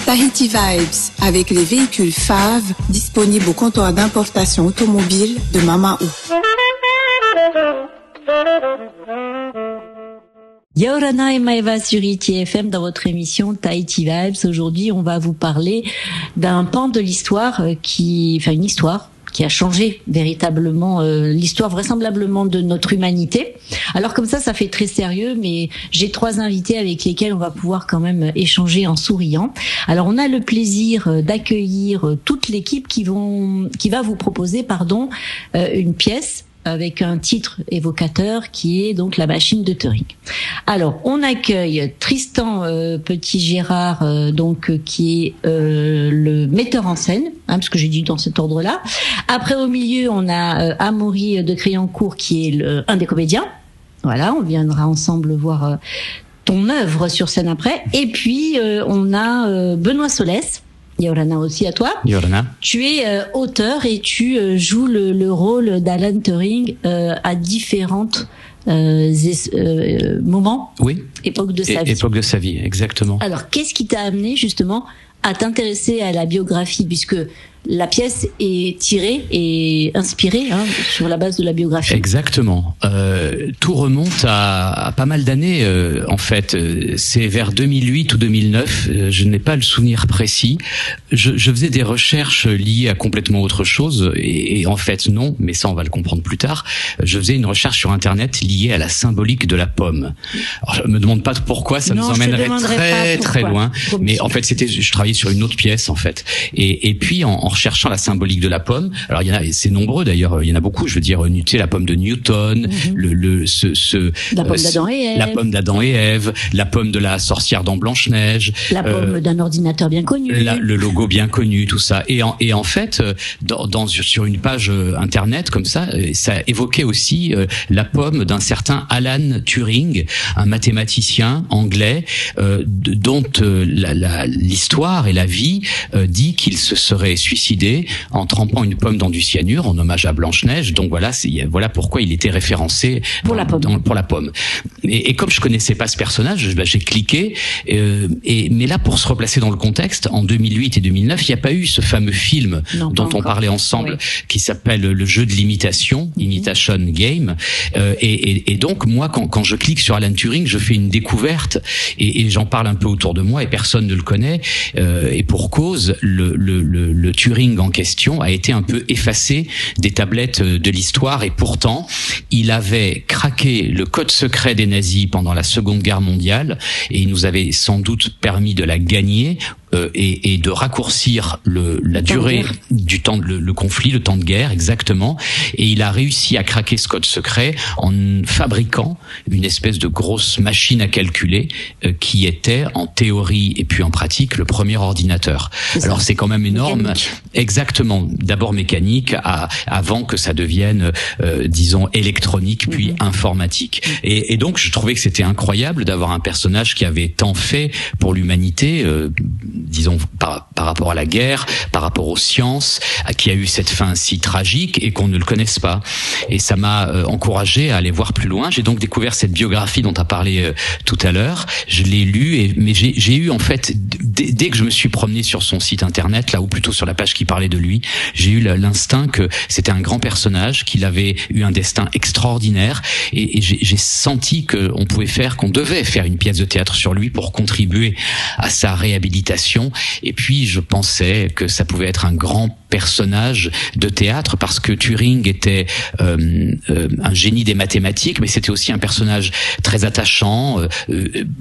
Tahiti Vibes, avec les véhicules Fave, disponibles au comptoir d'importation automobile de Mamaou. Yaorana et Maeva sur ITFM dans votre émission Tahiti Vibes. Aujourd'hui, on va vous parler d'un pan de l'histoire une histoire qui a changé véritablement l'histoire vraisemblablement de notre humanité. Alors comme ça fait très sérieux, mais j'ai 3 invités avec lesquels on va pouvoir quand même échanger en souriant. Alors on a le plaisir d'accueillir toute l'équipe qui va vous proposer une pièce avec un titre évocateur qui est donc la machine de Turing. Alors, on accueille Tristan Petit-Gérard, qui est le metteur en scène, parce que j'ai dit dans cet ordre-là. Après, au milieu, on a Amaury de Créancourt qui est un des comédiens. Voilà, on viendra ensemble voir ton œuvre sur scène après. Et puis, on a Benoît Solès. Yaorana aussi à toi. Yaorana. Tu es auteur et tu joues le rôle d'Alan Turing à différentes moments, époque de sa vie. Époque de sa vie, exactement. Alors, qu'est-ce qui t'a amené justement à t'intéresser à la biographie, puisque la pièce est tirée et inspirée sur la base de la biographie. Exactement. Tout remonte à pas mal d'années. En fait, c'est vers 2008 ou 2009. Je n'ai pas le souvenir précis. Je faisais des recherches liées à complètement autre chose. Et en fait, non, mais ça, on va le comprendre plus tard. Je faisais une recherche sur Internet liée à la symbolique de la pomme. Alors, je me demande pas pourquoi, ça nous emmènerait très loin. Mais en fait, je travaillais sur une autre pièce, en fait. Et puis, en recherchant la symbolique de la pomme, alors c'est nombreux d'ailleurs, il y en a beaucoup, je veux dire, tu sais, la pomme de Newton, la pomme d'Adam et Ève, la pomme d'Adam et Ève, la pomme de la sorcière dans Blanche-Neige, la pomme d'un ordinateur bien connu, le logo bien connu, tout ça. Et en fait, sur une page internet comme ça évoquait aussi la pomme d'un certain Alan Turing, un mathématicien anglais dont l'histoire et la vie dit qu'il se serait suicidé en trempant une pomme dans du cyanure en hommage à Blanche-Neige. Donc voilà pourquoi il était référencé pour la pomme. Et comme je connaissais pas ce personnage, j'ai cliqué. Mais là, pour se replacer dans le contexte, en 2008 et 2009, il n'y a pas eu ce fameux film dont on parlait ensemble, qui s'appelle Le jeu de l'imitation, Imitation Game. Et donc moi, quand je clique sur Alan Turing, je fais une découverte et j'en parle un peu autour de moi et personne ne le connaît. Et pour cause, le Turing en question a été un peu effacé des tablettes de l'histoire, et pourtant il avait craqué le code secret des nazis pendant la Seconde Guerre mondiale, et il nous avait sans doute permis de la gagner et de raccourcir la durée du temps, le conflit, le temps de guerre, exactement. Et il a réussi à craquer ce code secret en fabriquant une espèce de grosse machine à calculer qui était en théorie et puis en pratique le premier ordinateur. Alors c'est quand même énorme. Mécanique. Exactement. D'abord mécanique, avant que ça devienne, disons, électronique, puis informatique. Et donc je trouvais que c'était incroyable d'avoir un personnage qui avait tant fait pour l'humanité, disons par rapport à la guerre, par rapport aux sciences, qui a eu cette fin si tragique et qu'on ne le connaisse pas. Et ça m'a encouragé à aller voir plus loin. J'ai donc découvert cette biographie dont tu as parlé tout à l'heure. Je l'ai lue, mais j'ai eu en fait, dès que je me suis promené sur son site internet, là, ou plutôt sur la page qui parlait de lui, j'ai eu l'instinct que c'était un grand personnage, qu'il avait eu un destin extraordinaire, et j'ai senti qu'on devait faire une pièce de théâtre sur lui pour contribuer à sa réhabilitation. Et puis je pensais que ça pouvait être un grand personnage de théâtre, parce que Turing était un génie des mathématiques, mais c'était aussi un personnage très attachant,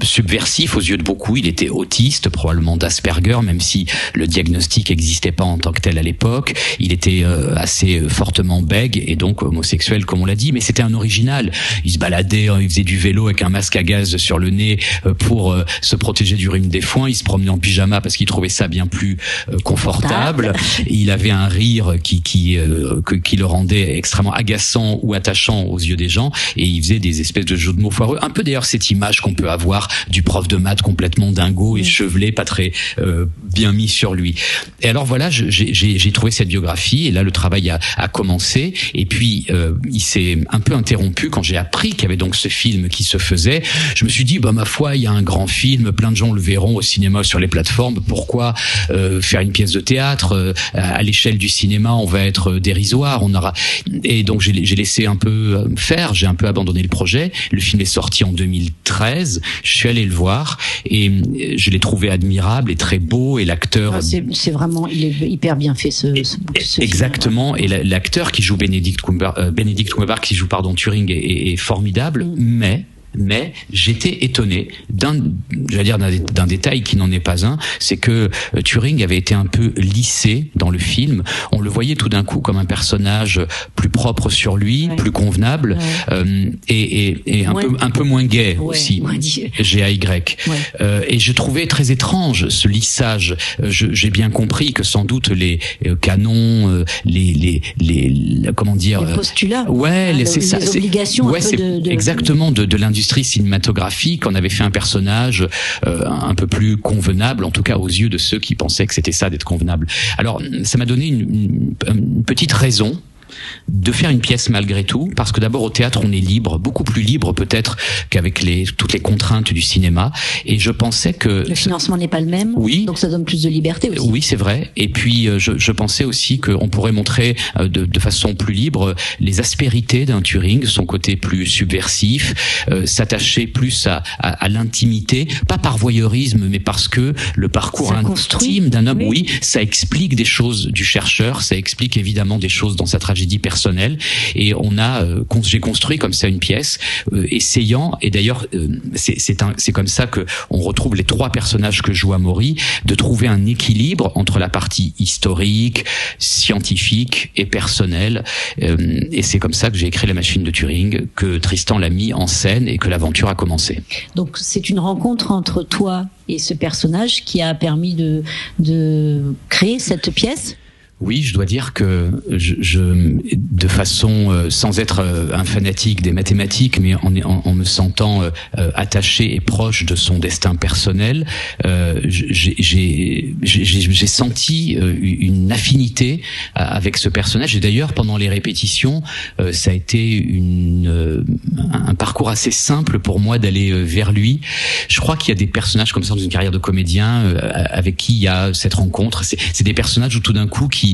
subversif aux yeux de beaucoup. Il était autiste, probablement d'Asperger, même si le diagnostic n'existait pas en tant que tel à l'époque. Il était assez fortement bègue et donc homosexuel, comme on l'a dit, mais c'était un original. Il se baladait, il faisait du vélo avec un masque à gaz sur le nez pour se protéger du rhume des foins. Il se promenait en pyjama parce qu'il trouvait ça bien plus confortable. Il avait un rire qui le rendait extrêmement agaçant ou attachant aux yeux des gens, et il faisait des espèces de jeux de mots foireux. Un peu d'ailleurs cette image qu'on peut avoir du prof de maths complètement dingo, échevelé, pas très bien mis sur lui. Et alors voilà, j'ai trouvé cette biographie, et là le travail a commencé, et puis il s'est un peu interrompu quand j'ai appris qu'il y avait donc ce film qui se faisait. Je me suis dit, ma foi, il y a un grand film, plein de gens le verront au cinéma, sur les plateformes, pourquoi faire une pièce de théâtre à l'échelle du cinéma, on va être dérisoire, et donc j'ai laissé un peu faire, j'ai un peu abandonné le projet. Le film est sorti en 2013, je suis allé le voir et je l'ai trouvé admirable et très beau, et l'acteur c'est vraiment, il est hyper bien fait ce exactement film. Et l'acteur qui joue Benedict Cumberbatch qui joue Turing est formidable, mais j'étais étonné d'un détail qui n'en est pas un, c'est que Turing avait été un peu lissé dans le film. On le voyait tout d'un coup comme un personnage plus propre sur lui, plus convenable, et un peu moins gay aussi, G-A-Y. Et je trouvais très étrange ce lissage. J'ai bien compris que sans doute les canons, les comment dire, les postulats, les obligations, exactement de l'industrie cinématographique, on avait fait un personnage un peu plus convenable, en tout cas aux yeux de ceux qui pensaient que c'était ça d'être convenable. Alors ça m'a donné une petite raison de faire une pièce malgré tout, parce que d'abord au théâtre on est libre, beaucoup plus libre peut-être qu'avec toutes les contraintes du cinéma, et je pensais que le financement n'est pas le même, donc ça donne plus de liberté aussi. Oui, c'est vrai. Et puis je pensais aussi qu'on pourrait montrer de façon plus libre les aspérités d'un Turing, son côté plus subversif, s'attacher plus à l'intimité, pas par voyeurisme, mais parce que le parcours intime d'un homme, ça explique des choses du chercheur, ça explique évidemment des choses dans sa tragédie personnelle, et j'ai construit comme ça une pièce, essayant, et d'ailleurs c'est comme ça que on retrouve les trois personnages que joue Amaury, de trouver un équilibre entre la partie historique, scientifique et personnelle, et c'est comme ça que j'ai écrit La Machine de Turing, que Tristan l'a mis en scène et que l'aventure a commencé. Donc c'est une rencontre entre toi et ce personnage qui a permis de créer cette pièce. Oui, je dois dire que de façon, sans être un fanatique des mathématiques, mais en me sentant attaché et proche de son destin personnel, j'ai senti une affinité avec ce personnage. Et d'ailleurs, pendant les répétitions, ça a été un parcours assez simple pour moi d'aller vers lui. Je crois qu'il y a des personnages comme ça dans une carrière de comédien avec qui il y a cette rencontre. C'est des personnages où tout d'un coup qui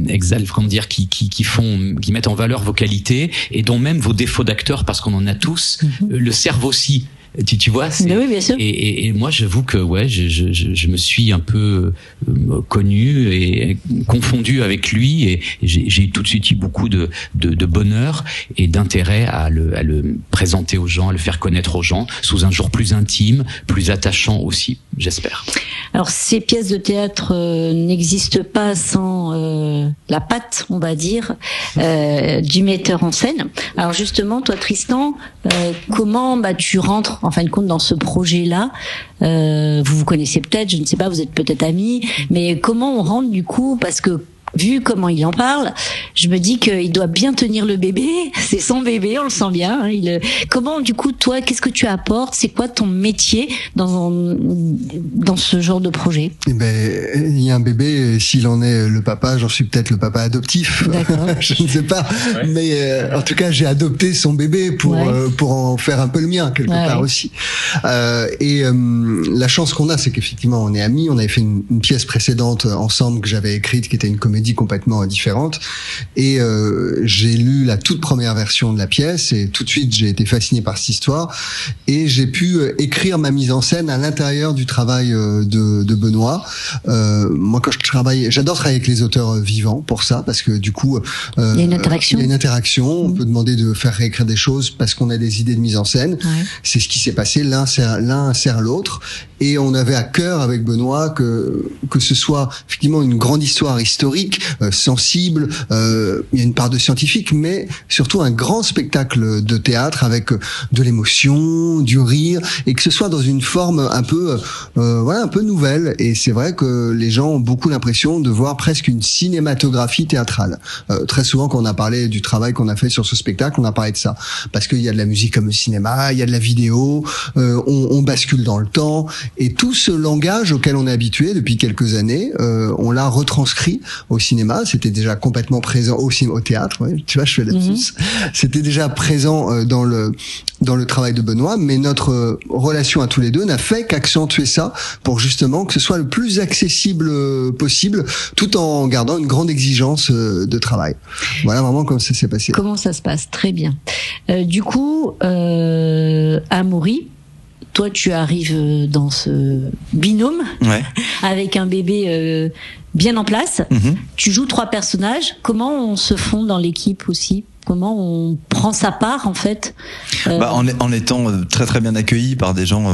exaltent, comment dire, qui mettent en valeur vos qualités et dont même vos défauts d'acteur, parce qu'on en a tous, le servent aussi. Tu vois, oui, bien sûr. Et moi, j'avoue que je me suis un peu connu et confondu avec lui, et j'ai tout de suite eu beaucoup de bonheur et d'intérêt à le présenter aux gens, à le faire connaître aux gens sous un jour plus intime, plus attachant aussi, j'espère. Alors ces pièces de théâtre n'existent pas sans la patte, on va dire, du metteur en scène. Alors justement, toi Tristan, comment tu rentres en fin de compte dans ce projet-là? Vous vous connaissez peut-être, je ne sais pas, vous êtes peut-être amis, mais comment on rentre du coup, parce que vu comment il en parle, je me dis qu'il doit bien tenir le bébé. C'est son bébé, on le sent bien. Comment, du coup, toi, qu'est-ce que tu apportes? C'est quoi ton métier dans ce genre de projet? Il y a un bébé, s'il en est le papa, j'en suis peut-être le papa adoptif. D'accord. Je ne sais pas. Ouais. Mais en tout cas, j'ai adopté son bébé pour en faire un peu le mien, quelque part aussi. La chance qu'on a, c'est qu'effectivement, on est amis. On avait fait une pièce précédente ensemble que j'avais écrite, qui était une comédie complètement différente, et j'ai lu la toute première version de la pièce et tout de suite j'ai été fasciné par cette histoire, et j'ai pu écrire ma mise en scène à l'intérieur du travail de Benoît. Moi, quand j'adore travailler avec les auteurs vivants pour ça, parce que du coup il y a une interaction. On peut demander de faire réécrire des choses parce qu'on a des idées de mise en scène. C'est ce qui s'est passé, l'un sert l'autre, et on avait à cœur avec Benoît que ce soit effectivement une grande histoire historique, sensible, il y a une part de scientifique, mais surtout un grand spectacle de théâtre avec de l'émotion, du rire, et que ce soit dans une forme un peu nouvelle. Et c'est vrai que les gens ont beaucoup l'impression de voir presque une cinématographie théâtrale. Très souvent, quand on a parlé du travail qu'on a fait sur ce spectacle, on a parlé de ça, parce qu'il y a de la musique comme le cinéma, il y a de la vidéo, on bascule dans le temps, et tout ce langage auquel on est habitué depuis quelques années, on l'a retranscrit au cinéma, c'était déjà complètement présent au théâtre, ouais, tu vois, je fais lapsus. C'était déjà présent dans le travail de Benoît, mais notre relation à tous les deux n'a fait qu'accentuer ça pour justement que ce soit le plus accessible possible, tout en gardant une grande exigence de travail. Voilà vraiment comme ça s'est passé. Comment ça se passe? Très bien. Du coup, Amaury, toi, tu arrives dans ce binôme avec un bébé bien en place. Tu joues 3 personnages. Comment on se fond dans l'équipe aussi? Comment on prend sa part en fait en étant très très bien accueilli par des gens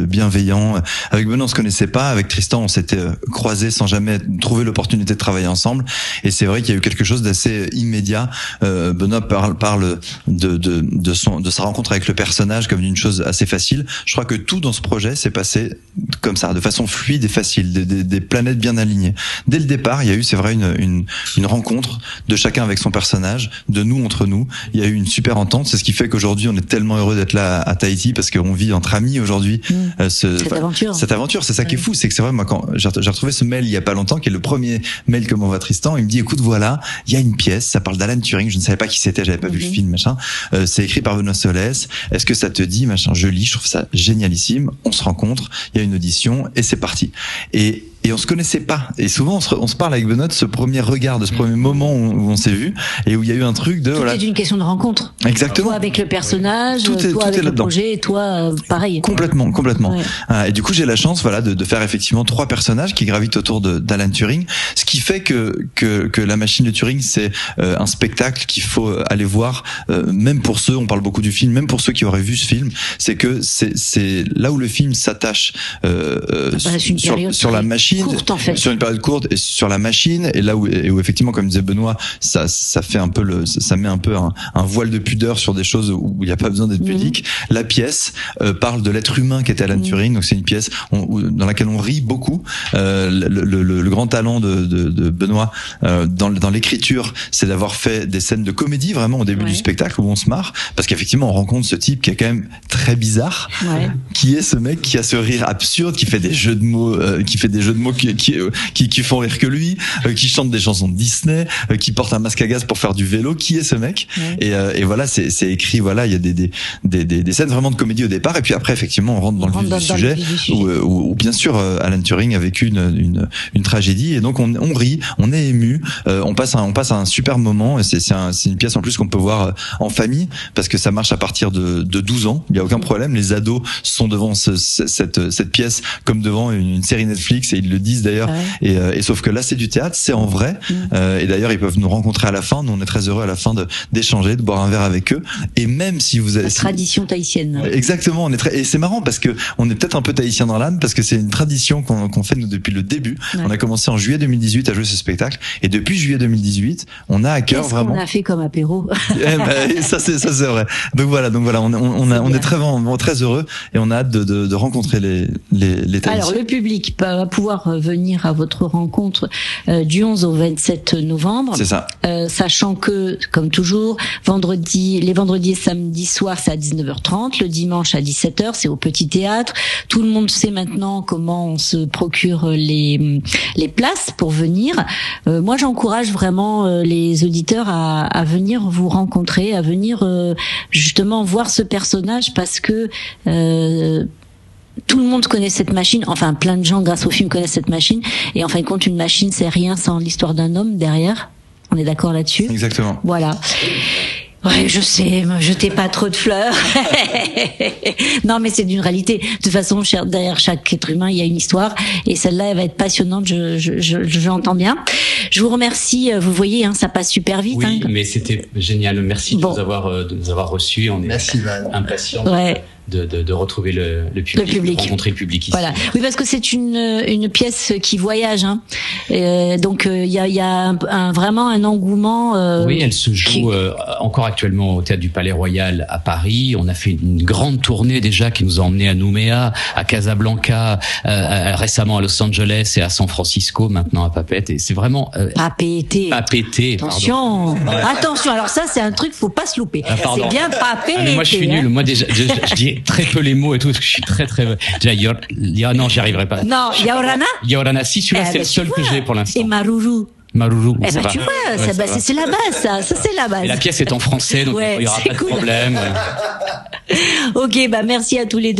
bienveillants. Avec Benoît on se connaissait pas, avec Tristan on s'était croisés sans jamais trouver l'opportunité de travailler ensemble, et c'est vrai qu'il y a eu quelque chose d'assez immédiat. Benoît parle de sa rencontre avec le personnage comme d'une chose assez facile. Je crois que tout dans ce projet s'est passé comme ça, de façon fluide et facile, des planètes bien alignées. Dès le départ, il y a eu, c'est vrai, une rencontre de chacun avec son personnage, de nous entre nous. Il y a eu une super entente. C'est ce qui fait qu'aujourd'hui, on est tellement heureux d'être là à Tahiti parce qu'on vit entre amis aujourd'hui. Cette aventure, c'est ça qui est fou. C'est que c'est vrai, moi, quand j'ai retrouvé ce mail il y a pas longtemps, qui est le premier mail que m'envoie Tristan, il me dit, écoute, voilà, il y a une pièce, ça parle d'Alan Turing. Je ne savais pas qui c'était, j'avais pas vu le film, machin. C'est écrit par Benoît Solès. Est-ce que ça te dit, machin? Je lis, je trouve ça génialissime. On se rencontre, il y a une audition et c'est parti. Et on se connaissait pas. Et souvent, on se parle avec Benoît de ce premier regard, de ce premier moment où on s'est vu et où il y a eu un truc de... Tout est une question de rencontre. Exactement. Toi avec le personnage, toi avec le projet, et toi pareil. Complètement. Ouais. Et du coup, j'ai la chance, de faire effectivement 3 personnages qui gravitent autour d'Alan Turing. Ce qui fait que la machine de Turing, c'est un spectacle qu'il faut aller voir, même pour ceux, on parle beaucoup du film, même pour ceux qui auraient vu ce film, c'est que c'est là où le film s'attache sur la machine, courte, en fait. Sur une période courte et sur la machine, et là où effectivement, comme disait Benoît, ça fait un peu ça met un peu un voile de pudeur sur des choses où il n'y a pas besoin d'être pudique. La pièce parle de l'être humain qu'était Alan Turing, donc c'est une pièce dans laquelle on rit beaucoup. Le grand talent de Benoît dans l'écriture, c'est d'avoir fait des scènes de comédie vraiment au début du spectacle où on se marre, parce qu'effectivement on rencontre ce type qui est quand même très bizarre, qui est ce mec qui a ce rire absurde, qui fait des jeux de mots, qui font rire que lui, qui chante des chansons de Disney, qui porte un masque à gaz pour faire du vélo. Qui est ce mec? Et voilà, c'est écrit. Voilà, il y a des scènes vraiment de comédie au départ, et puis après effectivement on rentre dans le vif du sujet où bien sûr Alan Turing a vécu une tragédie, et donc on rit, on est ému, on passe un super moment. Et c'est une pièce en plus qu'on peut voir en famille, parce que ça marche à partir de 12 ans. Il y a aucun problème. Les ados sont devant cette pièce comme devant une série Netflix, et ils le disent d'ailleurs. Et sauf que là c'est du théâtre, c'est en vrai. Et d'ailleurs ils peuvent nous rencontrer à la fin. Nous on est très heureux à la fin d'échanger, de boire un verre avec eux. Et même si vous avez... La tradition tahitienne. Exactement, et c'est marrant parce que on est peut-être un peu tahitien dans l'âme, parce que c'est une tradition qu'on fait nous depuis le début. On a commencé en juillet 2018 à jouer ce spectacle, et depuis juillet 2018 on a à cœur vraiment... Qu'est-ce qu'on a fait comme apéro? Ça c'est vrai. Donc voilà, on est très heureux, et on a hâte de rencontrer les Tahitiens. Alors le public va pouvoir venir à votre rencontre du 11 au 27 novembre. C'est ça. Sachant que, comme toujours, les vendredis et samedis soirs, c'est à 19h30, le dimanche à 17h, c'est au Petit Théâtre. Tout le monde sait maintenant comment on se procure les places pour venir. Moi, j'encourage vraiment les auditeurs à venir vous rencontrer, à venir justement voir ce personnage, parce que tout le monde connaît cette machine, enfin plein de gens grâce au film connaissent cette machine, et en fin de compte une machine c'est rien sans l'histoire d'un homme derrière. On est d'accord là-dessus? Exactement. Voilà. Ouais, je sais, jetez pas trop de fleurs. Non, mais c'est d'une réalité. De toute façon, derrière chaque être humain, il y a une histoire, et celle-là, elle va être passionnante. J'entends bien. Je vous remercie. Vous voyez, ça passe super vite. Oui, mais c'était génial. Merci de nous avoir reçus. On est impatients. Ouais. De retrouver le public, de rencontrer le public ici. Voilà. Oui, parce que c'est une pièce qui voyage, donc il y a vraiment un engouement. Oui, elle se joue encore actuellement au Théâtre du Palais Royal à Paris. On a fait une grande tournée déjà qui nous a emmenés à Nouméa, à Casablanca, récemment à Los Angeles et à San Francisco, maintenant à Papeete. Et c'est vraiment Papeete. Attention, attention. Alors ça, c'est un truc, faut pas se louper. C'est bien Papeete. Mais moi, je suis nul. Moi déjà, je dis très peu les mots et tout, parce que je suis très déjà non, j'y arriverai pas. Non, Yaorana. Si, celui-là c'est le seul que j'ai pour l'instant. Et Maruru. Maruru. Eh ben, tu vois, c'est la base, ça c'est la base. Et la pièce est en français, donc il y aura pas de problème. Ok, merci à tous les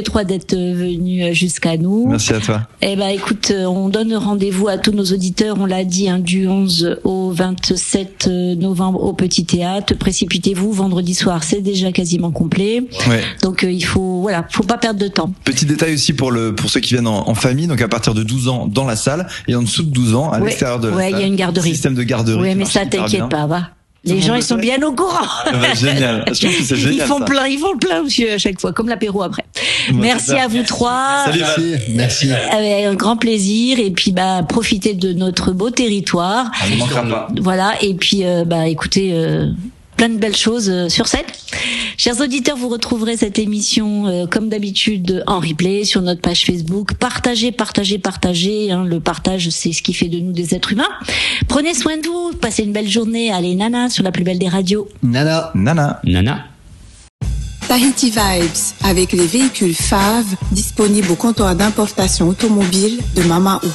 trois d'être venus jusqu'à nous. Merci à toi. Écoute, on donne rendez-vous à tous nos auditeurs, on l'a dit, du 11 au 27 novembre au Petit Théâtre. Précipitez-vous, vendredi soir, c'est déjà quasiment complet. Ouais. Donc il faut pas perdre de temps. Petit détail aussi pour ceux qui viennent en famille, donc à partir de 12 ans dans la salle et en dessous de 12 ans à l'extérieur de la salle. Il y a une garderie. Système de garderie. Oui, mais ça t'inquiète pas, va. Les gens, ils sont bien au courant. Génial. Je trouve que c'est génial. Ils font le plein, monsieur, à chaque fois, comme l'apéro après. Merci à vous trois. Salut, merci. Avec un grand plaisir. Et puis, profitez de notre beau territoire. On ne manquera pas. Voilà. Et puis, écoutez, plein de belles choses sur scène. Chers auditeurs, vous retrouverez cette émission comme d'habitude en replay sur notre page Facebook. Partagez. Le partage, c'est ce qui fait de nous des êtres humains. Prenez soin de vous. Passez une belle journée. Allez, Nana, sur la plus belle des radios. Nana. Tahiti Vibes, avec les véhicules FAV disponibles au comptoir d'importation automobile de Mama Ou.